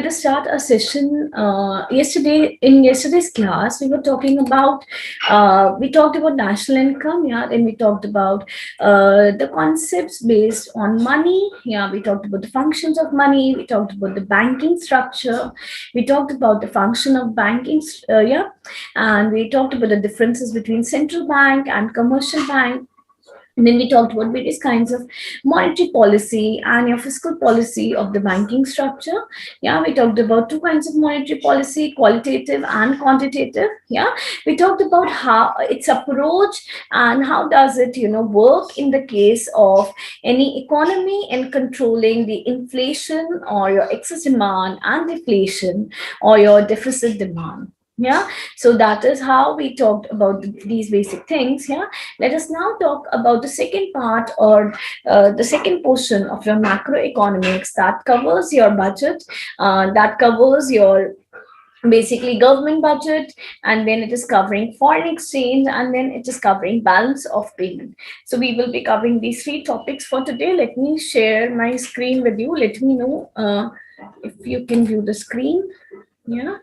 us start a session. In yesterday's class, we were talking about, we talked about national income, yeah, then we talked about the concepts based on money, yeah, we talked about the functions of money, we talked about the banking structure, we talked about the function of banking, yeah, and we talked about the differences between central bank and commercial bank. And then we talked about various kinds of monetary policy and your fiscal policy of the banking structure. Yeah, we talked about two kinds of monetary policy, qualitative and quantitative. Yeah, we talked about how its approach and how does it, work in the case of any economy in controlling the inflation or your excess demand and deflation or your deficit demand. Yeah, so that is how we talked about these basic things. Yeah, let us now talk about the second part, or the second portion of your macroeconomics, that covers your budget, that covers your basically government budget, and then it is covering foreign exchange, and then it is covering balance of payment. So we will be covering these three topics for today. Let me share my screen with you. Let me know if you can view the screen. Yeah.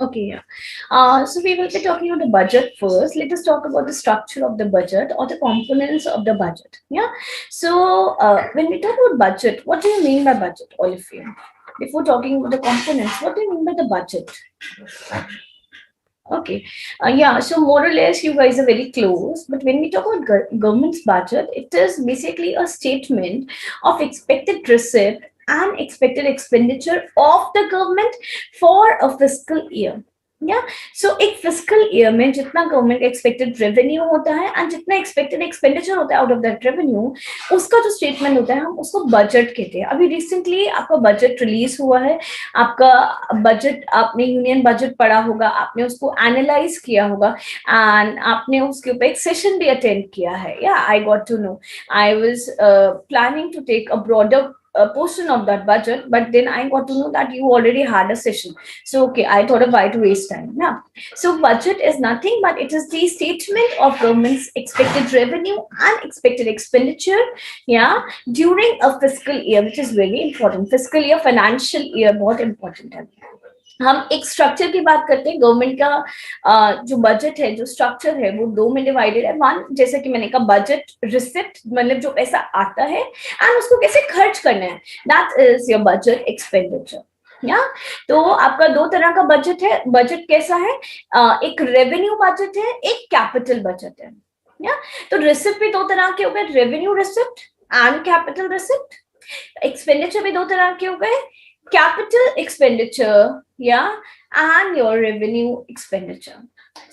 Okay, yeah. So we will be talking about the budget first. Let us talk about the structure of the budget or the components of the budget. Yeah. So when we talk about budget, what do you mean by budget, all of you? Before talking about the components, what do you mean by the budget? Okay. Yeah. So more or less, you guys are very close. But when we talk about government's budget, it is basically a statement of expected receipt and expected expenditure of the government for a fiscal year. Yeah, so एक fiscal year में जितना government expected revenue होता है and जितना expected expenditure होता है out of that revenue, उसका जो statement होता है हम उसको budget कहते हैं. अभी recently आपका budget release हुआ है, आपका budget, आपने union budget पढ़ा होगा, आपने उसको analyze किया होगा and आपने उसके ऊपर एक session भी attend किया है. Yeah, I got to know. I was planning to take a broader a portion of that budget, but then I got to know that you already had a session. So, okay, I thought of why to waste time. Now, so budget is nothing but it is the statement of government's expected revenue and expected expenditure, yeah, during a fiscal year, which is very important. Fiscal year, financial year, बहुत important है. हम एक structure की बात करते हैं. Government का जो बजट है, जो स्ट्रक्चर है, वो दो में डिवाइडेड है. वन, जैसे कि मैंने कहा, बजट रिसिप्ट, मतलब जो पैसा आता है एंड उसको कैसे खर्च करना है, that is your budget expenditure. या तो आपका दो तरह का बजट है. बजट कैसा है? एक रेवेन्यू बजट है, एक कैपिटल बजट है. या तो रिसिप्ट भी दो तरह के हो गए, revenue receipt and capital receipt. Expenditure भी दो तरह के हो गए, capital expenditure, yeah, and your revenue expenditure.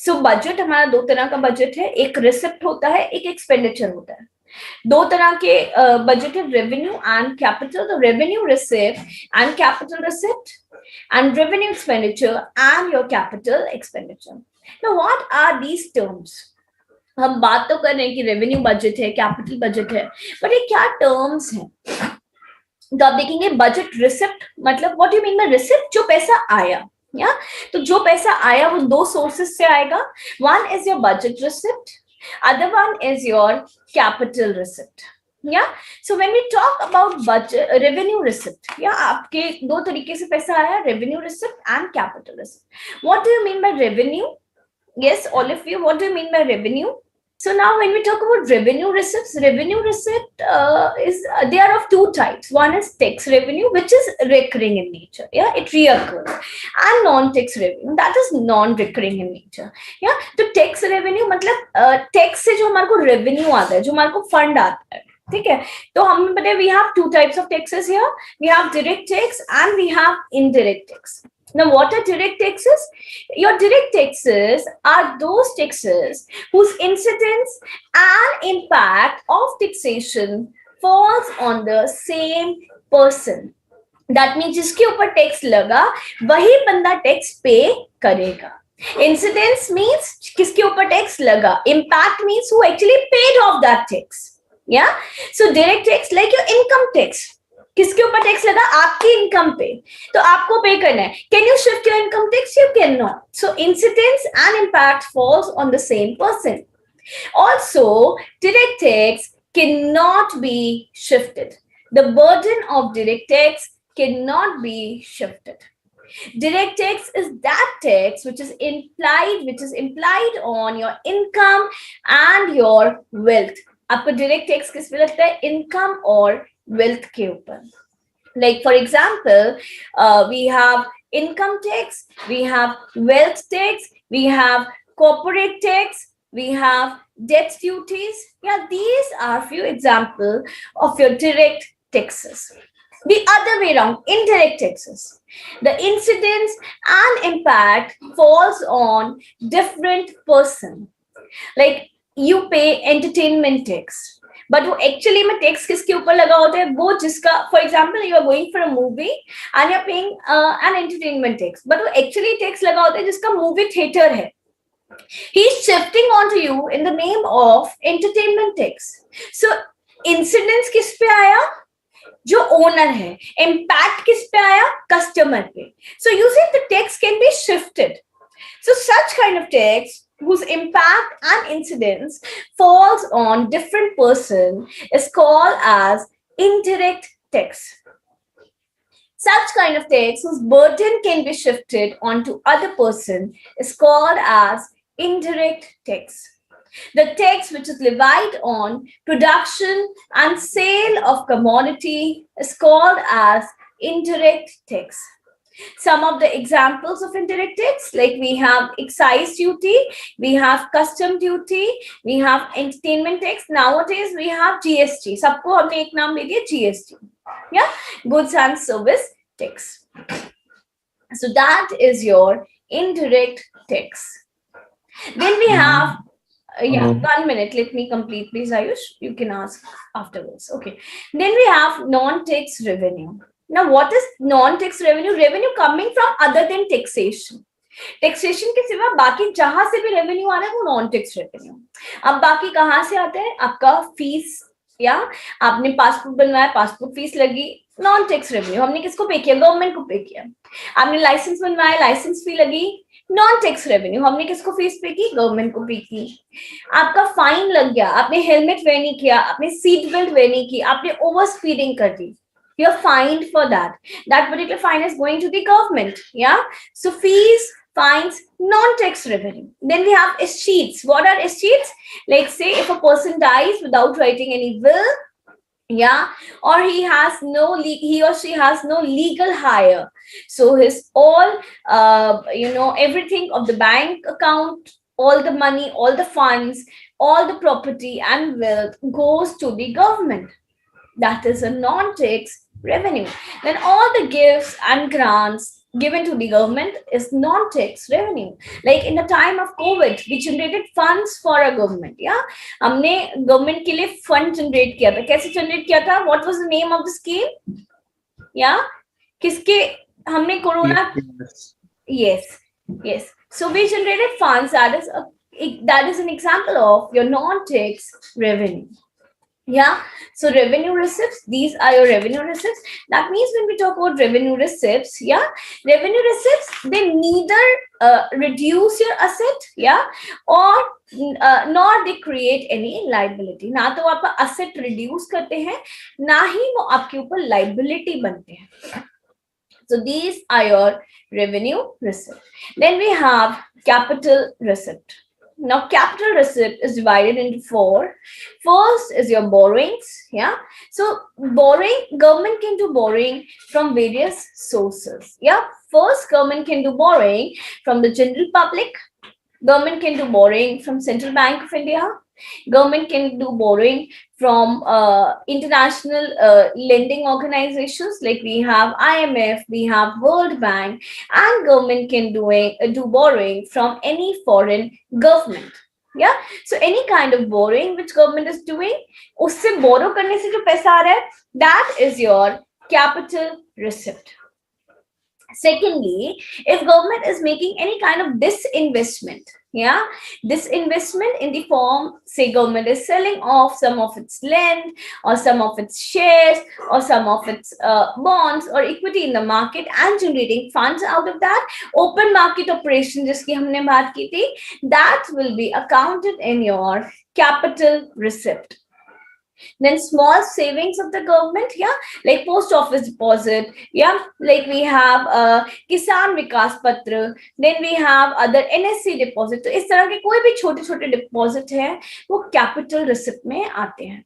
So budget हमारा दो तरह का बजट है, एक रिसिप्ट होता है, एक एक्सपेंडिचर होता है. दो तरह के बजट है, रेवेन्यू एंड कैपिटल. तो revenue receipt and capital receipt and revenue expenditure and your capital expenditure. Now what are these terms? हम बात तो कर रहे हैं कि रेवेन्यू बजट है, कैपिटल बजट है, बट ये क्या टर्म्स हैं? तो आप देखेंगे बजट रिसिप्ट मतलब what you mean by receipt? जो पैसा आया. या तो जो पैसा आया वो दो सोर्सेस से आएगा. One is your budget receipt, other one is your capital receipt. या so when we talk about budget revenue receipt, या आपके दो तरीके से पैसा आया, revenue receipt and capital receipt. What do you mean by revenue? Yes, all of you, what do you mean by revenue? So now when we talk about revenue receipt they are of two types. One is tax revenue, which is recurring in nature. Yeah, it reoccurs. And non-tax revenue, that is non-recurring in nature. Yeah, तो tax revenue मतलब tax से जो हमारे को revenue आता है, जो हमारे को fund आता है, ठीक है. तो हमें पता है we have two types of taxes here. We have direct tax and we have indirect tax. Now, what are direct taxes? Your direct taxes are those taxes whose incidence and impact of taxation falls on the same person. That means जिसके ऊपर tax लगा वही बंदा tax पे करेगा. Incidence means किसके ऊपर tax लगा. Impact means who actually paid off that tax. Yeah. So direct tax like your income tax. किसके ऊपर टैक्स लगा? आपकी इनकम पे, तो आपको पे करना है. Can you shift your income tax? You can not. So incidence and impact falls on the same person. Also direct tax can not be shifted. The burden of direct tax cannot be shifted. Direct tax is that tax which is implied on your income and your wealth. आपको direct tax किस पे लगता है? Income और wealth के ऊपर. Like for example, we have income tax, we have wealth tax, we have corporate tax, we have debt duties. Yeah, these are few examples of your direct taxes. The other way around, indirect taxes. The incidence and impact falls on different person. Like you pay entertainment tax. But वो actually में tax किसके ऊपर लगा होता है? वो जिसका, for example you are going for a movie and you are paying an entertainment tax, but वो एक्चुअली टैक्स लगा होता है जिसका मूवी थिएटर है. He is shifting on to you in the name of entertainment tax. So incidence किस पे आया? जो ओनर है. इम्पैक्ट किस पे आया? कस्टमर पे. So you see the tax can be shifted. So such kind of tax whose impact and incidence falls on different person is called as indirect tax. Such kind of tax whose burden can be shifted onto other person is called as indirect tax. The tax which is levied on production and sale of commodity is called as indirect tax. Some of the examples of indirect tax, like we have excise duty, we have custom duty, we have entertainment tax. Nowadays we have GST. सबको हमने एक नाम दे दिया GST. Yeah, goods and service tax. So that is your indirect tax. Then we have 1 minute. Let me complete, please, Ayush. You can ask afterwards. Okay. Then we have non-tax revenue. Now, what is non-tax revenue? Revenue coming from other than taxation. Taxation के सिवा बाकी जहां से भी revenue आ रहा है वो non-tax revenue. अब बाकी कहाँ से आते हैं? आपका फीस, या आपने पासपोर्ट बनवाया, पासपोर्ट फीस लगी, non-tax revenue. हमने किसको पे किया? गवर्नमेंट को पे किया. आपने लाइसेंस बनवाया, लाइसेंस फी लगी, non-tax revenue. हमने किसको फीस पे की? गवर्नमेंट को पे की. आपका फाइन लग गया, आपने हेलमेट वेयर नहीं किया, आपने सीट बेल्ट वेयर नहीं की, आपने ओवर स्पीडिंग कर दी. You're fined for that. That particular fine is going to the government. Yeah. So fees, fines, non-tax revenue. Then we have escheats. What are escheats? Like say if a person dies without writing any will, yeah, or he or she has no legal hire. So his all, everything of the bank account, all the money, all the funds, all the property and wealth goes to the government. That is a non-tax revenue. Then all the gifts and grants given to the government is non-tax revenue. Like in the time of COVID, we generated funds for a government. Yeah, हमने government के लिए fund generate किया था. कैसे generate किया था? What was the name of the scheme? Yeah, किसके हमने corona? Yes. So we generated funds. That is an example of your non-tax revenue. Yeah, so revenue receipts, these are your revenue receipts. That means when we talk about revenue receipts, yeah, revenue receipts, they neither reduce your asset, yeah, or nor they create any liability. ना तो आपका asset reduce करते हैं, ना ही वो आपके ऊपर liability बनते हैं. So these are your revenue receipt. Then we have capital receipt. Now, capital receipt is divided into 4. First is your borrowings. Yeah. So borrowing, government can do borrowing from various sources. Yeah. First, government can do borrowing from the general public. Government can do borrowing from Central Bank of India. Government can do borrowing from international lending organizations, like we have IMF, we have World Bank, and government can do borrowing from any foreign government. Yeah, so any kind of borrowing which government is doing, उससे borrow करने से जो पैसा आ रहा है, that is your capital receipt. Secondly, if government is making any kind of disinvestment, yeah, disinvestment in the form, say government is selling off some of its land or some of its shares or some of its bonds or equity in the market and generating funds out of that, open market operation जिसकी हमने बात की थी, that will be accounted in your capital receipt. Then small savings of the government, yeah, like post office deposit, yeah, like we have Kisan Vikas Patra, then we have other NSC deposit. तो इस तरह के कोई भी छोटे छोटे deposit है वो कैपिटल रिसिप्ट में आते हैं.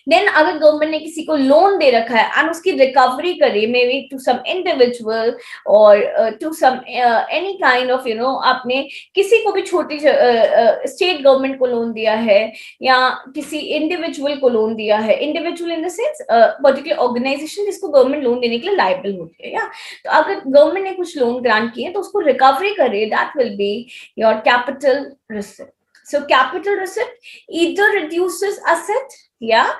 देन अगर गवर्नमेंट ने किसी को लोन दे रखा है एंड उसकी रिकवरी करे, may be to some individual और to some any kind of आपने किसी को भी छोटी स्टेट गवर्नमेंट को लोन दिया है या किसी इंडिविजुअल को लोन दिया है, individual in the sense particular organisation जिसको गवर्नमेंट लोन देने के लिए लायबल होती है, या तो अगर गवर्नमेंट ने कुछ लोन ग्रांट किए तो उसको रिकवरी करे, that will be your capital receipt. So capital receipt either reduces asset, yeah,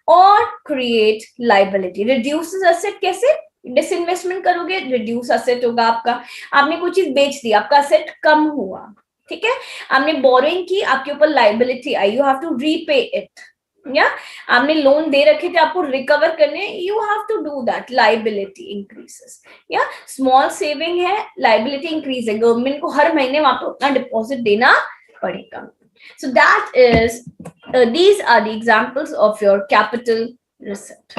or create liability. Reduces asset कैसे? डिसइन्वेस्टमेंट करोगे, रिड्यूस एसेट होगा आपका. आपने कोई चीज बेच दी, आपका एसेट कम हुआ, ठीक है. आपने बोरोइंग की, आपके ऊपर लाइबिलिटी आई, you have to repay it, या आपने लोन दे रखे थे, आपको रिकवर करने, you have to do that, liability increases. या स्मॉल सेविंग है, लाइबिलिटी इंक्रीज है, गवर्नमेंट को हर महीने वहां पे उतना डिपॉजिट देना पड़ेगा. So that is these are the examples of your capital receipt.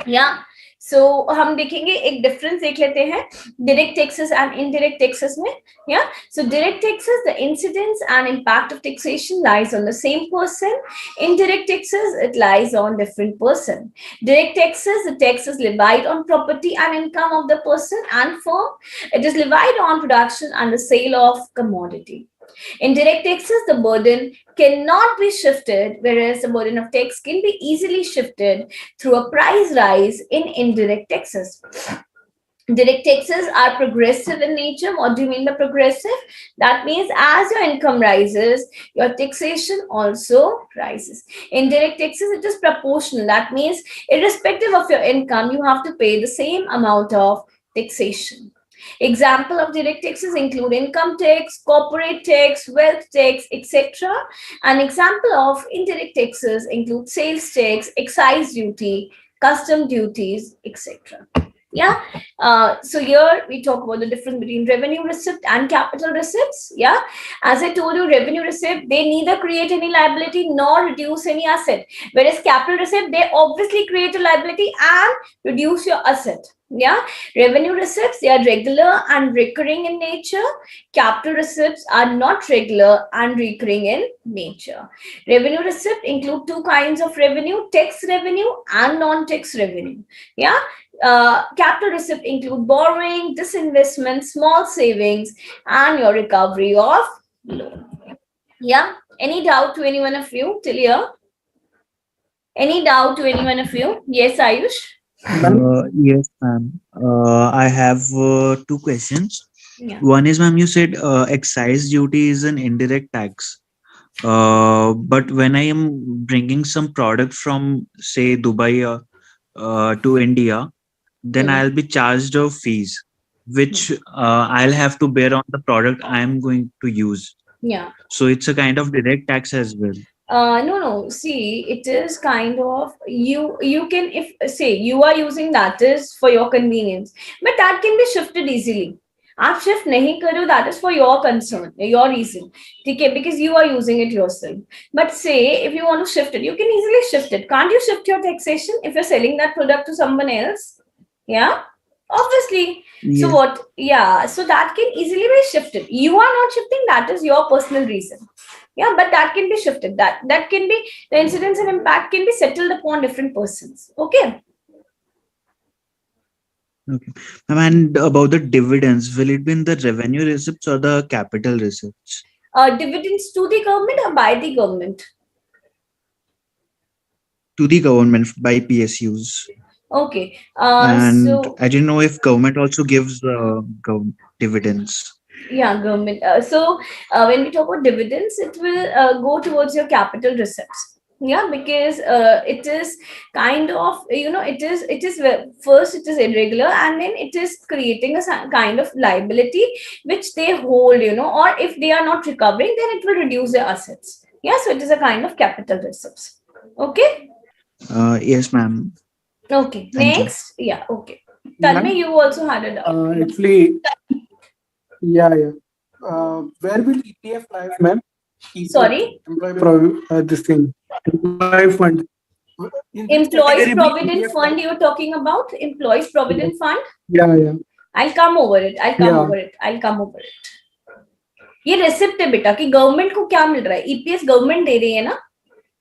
Yeah. So हम देखेंगे एक डिफरेंस देख लेते हैं direct taxes and indirect taxes में. Yeah. So direct taxes, the incidence and impact of taxation lies on the same person. Indirect taxes, it lies on different person. Direct taxes, the tax is levied on property and income of the person and firm. It is levied on production and the sale of commodity. In direct taxes, the burden cannot be shifted, whereas the burden of tax can be easily shifted through a price rise in indirect taxes. Direct taxes are progressive in nature. What do you mean by progressive? That means as your income rises, your taxation also rises. Indirect taxes, it is proportional. That means irrespective of your income, you have to pay the same amount of taxation. Example of direct taxes include income tax, corporate tax, wealth tax, etc. An example of indirect taxes include sales tax, excise duty, custom duties, etc. Yeah. So here we talk about the difference between revenue receipt and capital receipts. Yeah. As I told you, revenue receipt, they neither create any liability nor reduce any asset. Whereas capital receipt, they obviously create a liability and reduce your asset. Yeah. Revenue receipts, they are regular and recurring in nature. Capital receipts are not regular and recurring in nature. Revenue receipt include two kinds of revenue, tax revenue and non-tax revenue. Yeah. Capital receipt include borrowing, disinvestment, small savings, and your recovery of loan. Yeah. Any doubt to anyone of you till here? Any doubt to anyone of you? Yes, Ayush? Yes, ma'am. I have two questions. Yeah. One is, ma'am, you said excise duty is an indirect tax. But when I am bringing some product from, say, Dubai to India, then I'll be charged of fees, which I'll have to bear on the product I am going to use. Yeah. So it's a kind of direct tax as well. No. See, it is kind of you can, if say you are using that is for your convenience, but that can be shifted easily. आप shift नहीं करो, that is for your concern, your reason, ठीक है, because you are using it yourself. But say if you want to shift it, you can easily shift it. Can't you shift your taxation if you're selling that product to someone else? Yeah, obviously. Yeah. So what? Yeah, so that can easily be shifted. You are not shifting, that is your personal reason. Yeah, but that can be shifted. That can be, the incidence and impact can be settled upon different persons. Okay. Okay. And about the dividends, will it be in the revenue receipts or the capital receipts? Dividends to the government or by the government? To the government by PSUs. Okay. And So I didn't know if government also gives dividends. yeah, government. So when we talk about dividends, it will go towards your capital receipts. Yeah, because it is kind of, it is first it is irregular and then it is creating a kind of liability which they hold, or if they are not recovering, then it will reduce their assets. Yeah, so it is a kind of capital receipts. Okay. Yes, ma'am. Okay. Thank you. Next. Yeah. Okay. Tanmay, you also had a doubt. Actually, yeah. Where will ETF live, ma'am? Sorry? This thing, employee fund. In this Employees category, Provident EPF Fund you're talking about? Employees Provident Fund? yeah. I'll come over it. Yeah. I'll come over it. ये receipt है बेटा कि government को क्या मिल रहा है. EPS government दे रही है ना,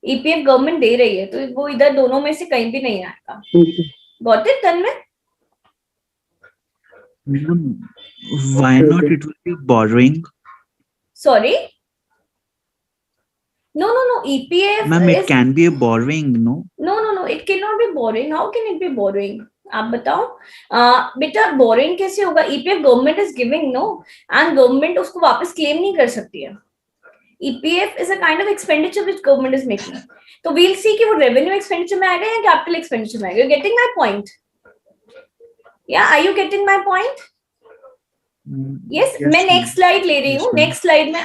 ईपीएफ गवर्नमेंट दे रही है, तो वो इधर दोनों में से कहीं भी नहीं आएगा. Got it Tanmay? Why not? It will be borrowing. Sorry? No. EPF Ma'am, it is... can be a borrowing, no? No. It cannot be borrowing. How can it be borrowing? आप बताओ बेटा, बोरिंग कैसे होगा? EPF government is giving, no, and government उसको वापस claim नहीं कर सकती है. EPF is a kind of expenditure which government is making. तो वील सी कि वो रेवेन्यू एक्सपेंडिचर में आएगा या कैपिटल एक्सपेंडिचर में आएगा. Getting my point? या are you getting my point? Yes, मैं नेक्स्ट स्लाइड ले रही हूँ. नेक्स्ट स्लाइड में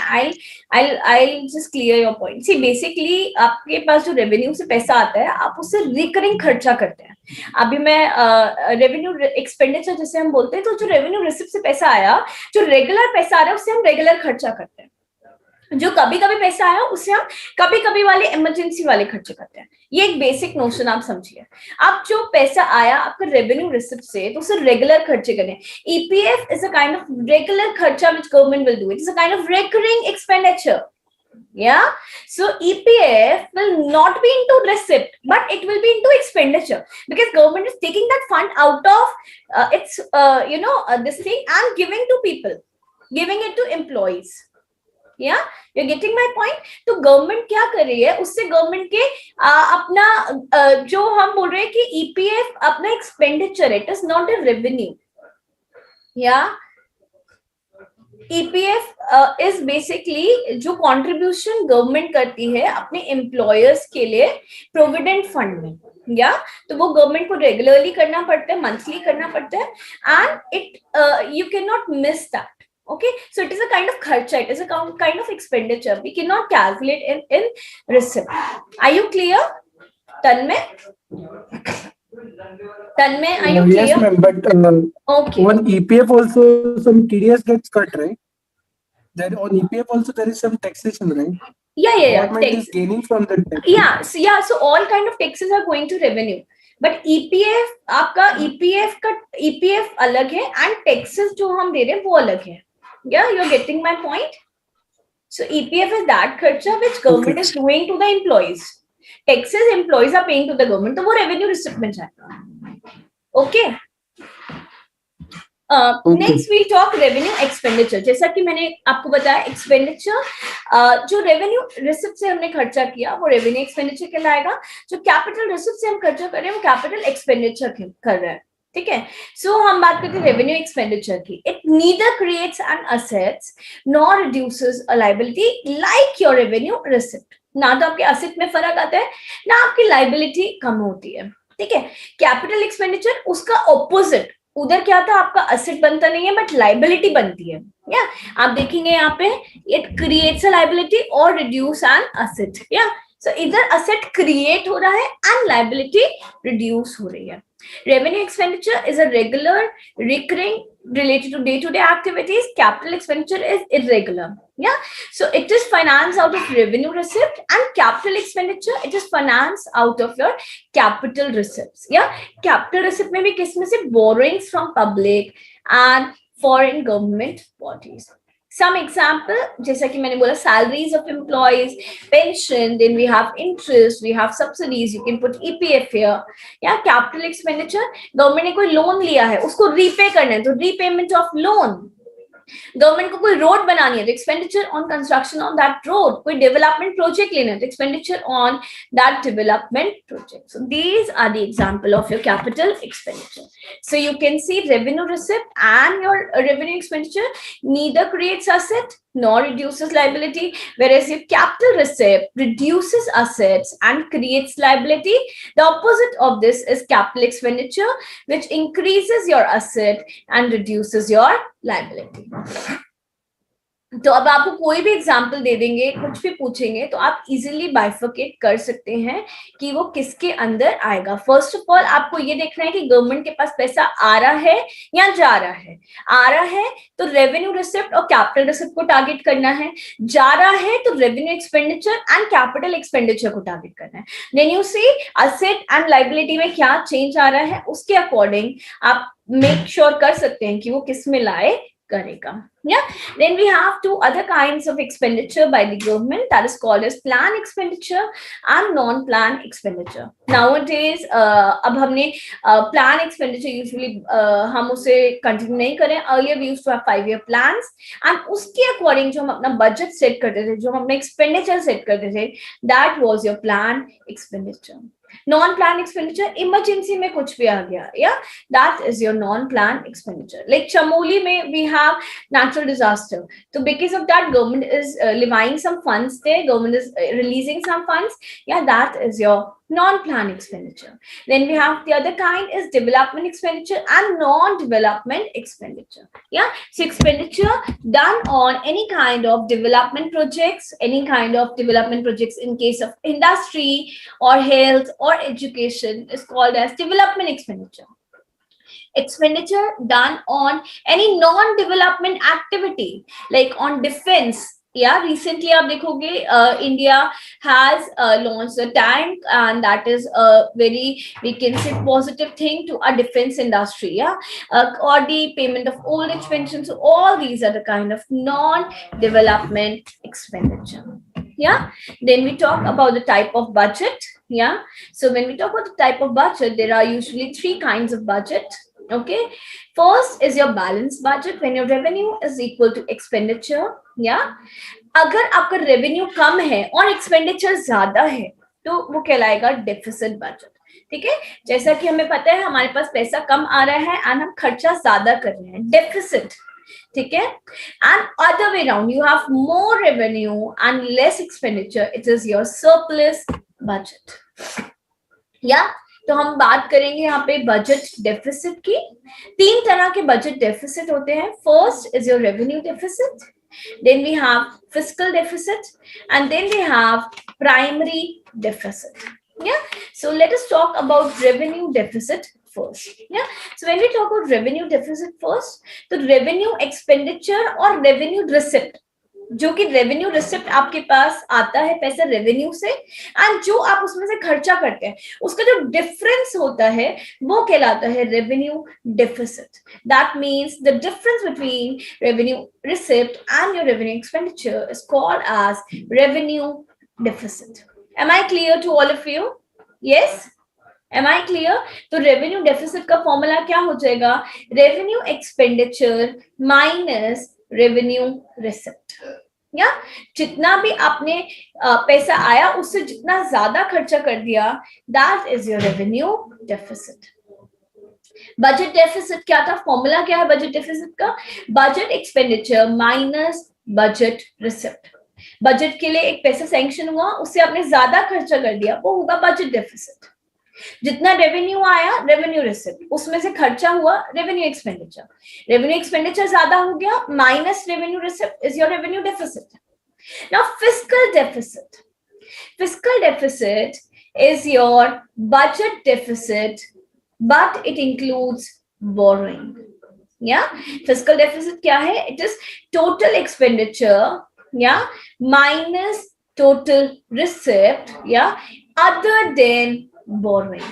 I'll just clear your point. See, basically आपके पास जो रेवेन्यू से पैसा आता है, आप उससे रिकरिंग खर्चा करते हैं. अभी मैं रेवेन्यू एक्सपेंडिचर जैसे हम बोलते हैं, तो जो रेवेन्यू रिसिप्ट से पैसा आया, जो रेगुलर पैसा आ रहा है, उससे हम रेगुलर खर्चा करते हैं. जो कभी कभी पैसा आया, उससे हम कभी कभी वाले इमरजेंसी वाले खर्चे करते हैं. ये एक बेसिक नोशन आप समझिए. अब जो पैसा आया आपका रेवेन्यू रिसिप्ट से, तो उससे रेगुलर खर्चे करें. EPF is a kind of regular खर्चा which government will do. It is a kind of recurring expenditure. Yeah, so EPF will not be into receipt, but it will be into expenditure, because government is taking that fund out of its this thing and giving to people, giving it to employees. Yeah, you're getting my point? तो government क्या कर रही है, उससे government के अपना जो हम बोल रहे हैं कि ईपीएफ अपना एक्सपेंडिचर है, it is not a revenue. या ईपीएफ इज बेसिकली जो कंट्रीब्यूशन गवर्नमेंट करती है अपने एम्प्लॉयर्स के लिए प्रोविडेंट फंड में. या तो वो गवर्नमेंट को रेगुलरली करना पड़ता है, मंथली करना पड़ता है, and it you can not miss that. Okay, so it is a kind of kharcha, it is a kind of expenditure. We cannot calculate in receipt. Are you clear? Tanmay, are you clear? Yes, ma'am. But okay, on EPF also some TDS gets cut, right? Then on EPF also there is some taxation, right? Yeah. Government is gaining from the tax. So all kind of taxes are going to revenue. But EPF आपका EPF अलग है, and taxes जो हम दे रहे हैं वो अलग है. Yeah, you're getting my point? So EPF is that kharcha which government is doing to the employees. Taxes employees are paying to the government, तो वो revenue receipt में जाएगा. Okay. Next we'll talk revenue expenditure. जैसा कि मैंने आपको बताया, expenditure जो revenue receipt से हमने खर्चा किया वो revenue expenditure कहलाएगा. जो capital receipt से हम खर्चा कर रहे हैं वो capital expenditure कर रहे हैं. ठीक है. सो हम बात करते हैं रेवेन्यू एक्सपेंडिचर की. It neither creates an assets nor reduces a liability like your revenue receipt. ना तो आपके असेट में फर्क आता है, ना आपकी लायबिलिटी कम होती है. ठीक है. कैपिटल एक्सपेंडिचर उसका ऑपोजिट, उधर क्या था, आपका असेट बनता नहीं है बट लायबिलिटी बनती है. या आप देखेंगे यहाँ पे, इट क्रिएट्स अ लायबिलिटी और रिड्यूस एन असेट. या सो इधर असेट क्रिएट हो रहा है एंड लायबिलिटी रिड्यूस हो रही है. Revenue expenditure is a regular, recurring, related to day-to-day activities. Capital expenditure is irregular. Yeah, so it is financed out of revenue receipt, and capital expenditure it is financed out of your capital receipts. Yeah, capital receipt में भी किसमें से borrowings from public and foreign government bodies. Some example, जैसा कि मैंने बोला, salaries of employees, pension, then we have interest, we have subsidies, you can put EPF here. या capital expenditure, government ने कोई लोन लिया है, उसको रीपे करना है, तो रीपेमेंट ऑफ लोन. गवर्नमेंट को कोई रोड बनानी है तो expenditure on construction on that road. कोई डेवलपमेंट प्रोजेक्ट लेना है तो expenditure on that development project. So these are the example of your capital expenditure. So you can see revenue receipt and your revenue expenditure neither creates asset nor reduces liability, whereas if capital receipt reduces assets and creates liability. The opposite of this is capital expenditure, which increases your asset and reduces your liability. तो अब आपको कोई भी example दे देंगे, कुछ भी पूछेंगे, तो आप इजीली बाइफरकेट कर सकते हैं कि वो किसके अंदर आएगा। फर्स्ट ऑफ ऑल आपको ये देखना है कि गवर्नमेंट के पास पैसा आ रहा है या जा रहा है। आ रहा है तो रेवेन्यू रिसिप्ट और कैपिटल रिसिप्ट को टारगेट करना है, जा रहा है तो revenue expenditure and capital expenditure को टारगेट करना है। Then you see asset and liability में क्या चेंज आ रहा है, उसके अकॉर्डिंग आप मेक श्योर कर सकते हैं कि वो किस में लाए करेगा। Yeah, then we have two other kinds of expenditure by the government, that is called as plan expenditure and non-plan expenditure. Nowadays अब हमने plan expenditure usually हम उसे continue नहीं करें। Earlier we used to have 5-year plans and उसके according जो हम अपना budget set करते थे, जो हम अपना expenditure set करते थे, that was your plan expenditure. Non plan expenditure, emergency में कुछ भी आ गया, या that is your non plan expenditure. Like Chamoli में we have natural disaster, so because of that government is levying some funds there, government is releasing some funds, yeah, that is your non-plan expenditure. Then we have the other kind is development expenditure and non-development expenditure. Yeah, so expenditure done on any kind of development projects, any kind of development projects in case of industry or health or education is called as development expenditure. Expenditure done on any non-development activity like on defense. Yeah, recently आप देखोगे India has launched a tank, and that is a very, we can say, positive thing to our defense industry. Yeah, or the payment of old age pensions. So all these are the kind of non-development expenditure. Yeah, then we talk about the type of budget. Yeah, so when we talk about the type of budget, there are usually 3 kinds of budget. Okay, first is your balanced budget, when your revenue is equal to expenditure. Yeah, अगर आपका revenue कम है और expenditure ज्यादा है तो वो कहलाएगा deficit budget. ठीक है, जैसा कि हमें पता है हमारे पास पैसा कम आ रहा है एंड हम खर्चा ज्यादा कर रहे हैं, डेफिसिट। ठीक है, and other way round, you have more revenue and less expenditure, it is your surplus budget. या तो हम बात करेंगे यहाँ पे बजट डेफिसिट की। 3 तरह के बजट डेफिसिट होते हैं। First is your revenue deficit, then we have fiscal deficit, and then we have primary deficit. Yeah, so let us talk about revenue deficit first. Yeah, so when we talk about revenue deficit first, the revenue expenditure or revenue receipt, जो कि revenue receipt आपके पास आता है पैसा revenue से, and जो आप उसमें से खर्चा करते हैं उसका जो डिफरेंस होता है वो कहलाता है revenue deficit. That means the difference between revenue receipt and your revenue expenditure is called as revenue deficit. Am I clear to all of you? Yes, am I clear? तो रेवेन्यू डेफिसिट का formula क्या हो जाएगा? Revenue expenditure minus revenue receipt. या जितना भी आपने पैसा आया उससे जितना ज्यादा खर्चा कर दिया, that is your revenue deficit. Budget deficit क्या था? फॉर्मूला क्या है बजट डेफिसिट का? Budget expenditure minus budget receipt. Budget के लिए एक पैसा सैंक्शन हुआ, उससे आपने ज्यादा खर्चा कर दिया, वो होगा बजट डेफिसिट। जितना रेवेन्यू आया रेवेन्यू रिसिप्ट, उसमें से खर्चा हुआ रेवेन्यू एक्सपेंडिचर, रेवेन्यू एक्सपेंडिचर ज्यादा हो गया minus revenue receipt is your revenue deficit. Now fiscal deficit, fiscal deficit is your budget deficit but it includes borrowing. या फिस्कल डेफिसिट क्या है? इट इज टोटल एक्सपेंडिचर या माइनस टोटल रिसिप्ट या other than borrowing.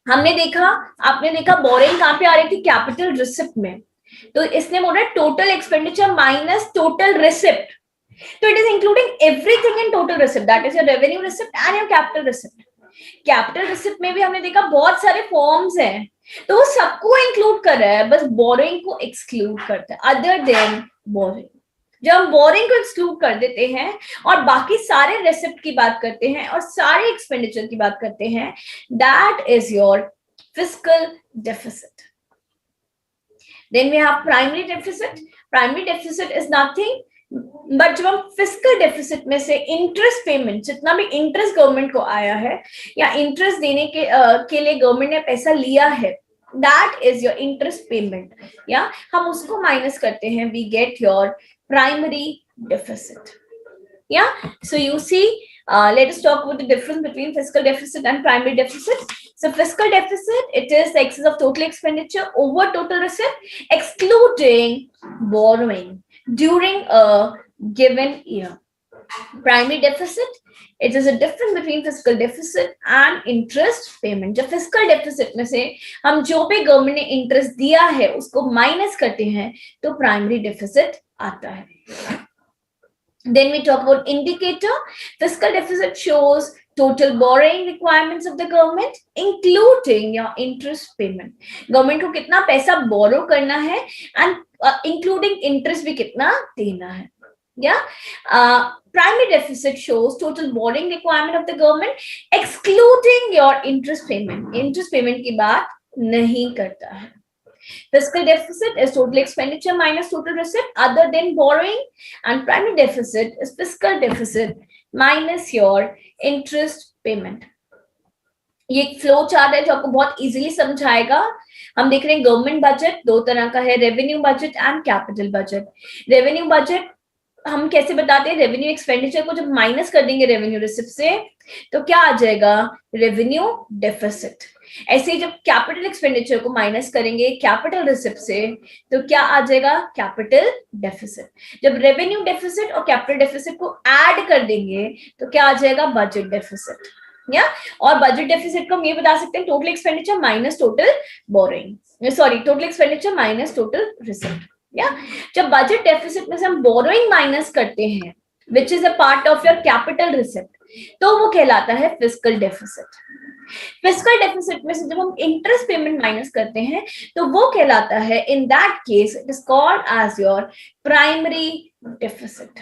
हमने देखा, आपने देखा borrowing कहां पे आ रही थी? कैपिटल रिसिप्ट में। तो इसने बोला total expenditure minus total receipt, तो it is including everything in total receipt, that is your revenue receipt and your capital receipt. Capital receipt में भी हमने देखा बहुत सारे फॉर्म्स हैं, तो वो सबको इंक्लूड कर रहा है, बस बोरोइंग को एक्सक्लूड करता है, अदर देन बोरोइंग। जब हम बोरिंग को एक्सक्लूड कर देते हैं और बाकी सारे रेसिप्ट की बात करते हैं और सारे एक्सपेंडिचर की बात करते हैं, that is your fiscal deficit. Then we have primary deficit. Primary deficit is nothing but जब हम फिस्कल डेफिसिट में से इंटरेस्ट पेमेंट, जितना भी इंटरेस्ट गवर्नमेंट को आया है या इंटरेस्ट देने के लिए गवर्नमेंट ने पैसा लिया है, that is your interest payment. या हम उसको माइनस करते हैं, we get your primary deficit. Yeah, so you see, let us talk about the difference between fiscal deficit and primary deficit. So fiscal deficit, it is the excess of total expenditure over total receipt, excluding borrowing during a given year. Primary deficit, it is a difference between fiscal deficit and interest payment. जब fiscal deficit में से हम जो भी government ने interest दिया है उसको माइनस करते हैं तो प्राइमरी डेफिसिट आता है. Then we talk about indicator. Fiscal deficit shows total borrowing requirements of the government, including your interest payment. Government को कितना पैसा borrow करना है and including interest भी कितना देना है. Yeah. Primary deficit shows total borrowing requirement of the government, excluding your interest payment. Interest payment की बात नहीं करता है. Fiscal deficit is total expenditure minus total receipt other than borrowing, and primary deficit is fiscal deficit minus your interest payment. ये एक flow chart है जो आपको बहुत इजीली समझाएगा. हम देख रहे हैं गवर्नमेंट बजट दो तरह का है, revenue budget and capital budget. Revenue budget हम कैसे बताते हैं, रेवेन्यू एक्सपेंडिचर को जब माइनस कर देंगे रेवेन्यू रिसिप्ट से तो क्या आ जाएगा, रेवेन्यू डेफिसिट. ऐसे ही जब कैपिटल एक्सपेंडिचर को माइनस करेंगे कैपिटल रिसिप्ट से तो क्या आ जाएगा, कैपिटल डेफिसिट. जब रेवेन्यू डेफिसिट और कैपिटल डेफिसिट को ऐड कर देंगे तो क्या आ जाएगा, बजट डेफिसिट. या और बजट डेफिसिट को हम ये बता सकते हैं total expenditure minus total boring, sorry total expenditure minus total receipt. या जब बजट डेफिसिट में से हम बोरोइंग माइनस करते हैं which is a part of your capital receipt तो वो कहलाता है फिस्कल डेफिसिट. फिस्कल डेफिसिट में से जब हम इंटरेस्ट पेमेंट माइनस करते हैं तो वो कहलाता है, in that case it is called as your primary deficit.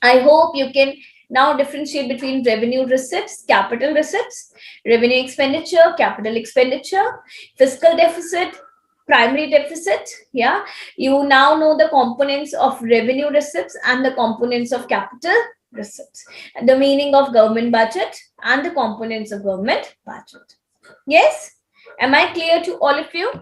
I hope you can now differentiate between revenue receipts, capital receipts, revenue expenditure, capital expenditure, fiscal deficit, primary deficit. Yeah, you now know the components of revenue receipts and the components of capital receipts, the meaning of government budget and the components of government budget. Yes, am I clear to all of you?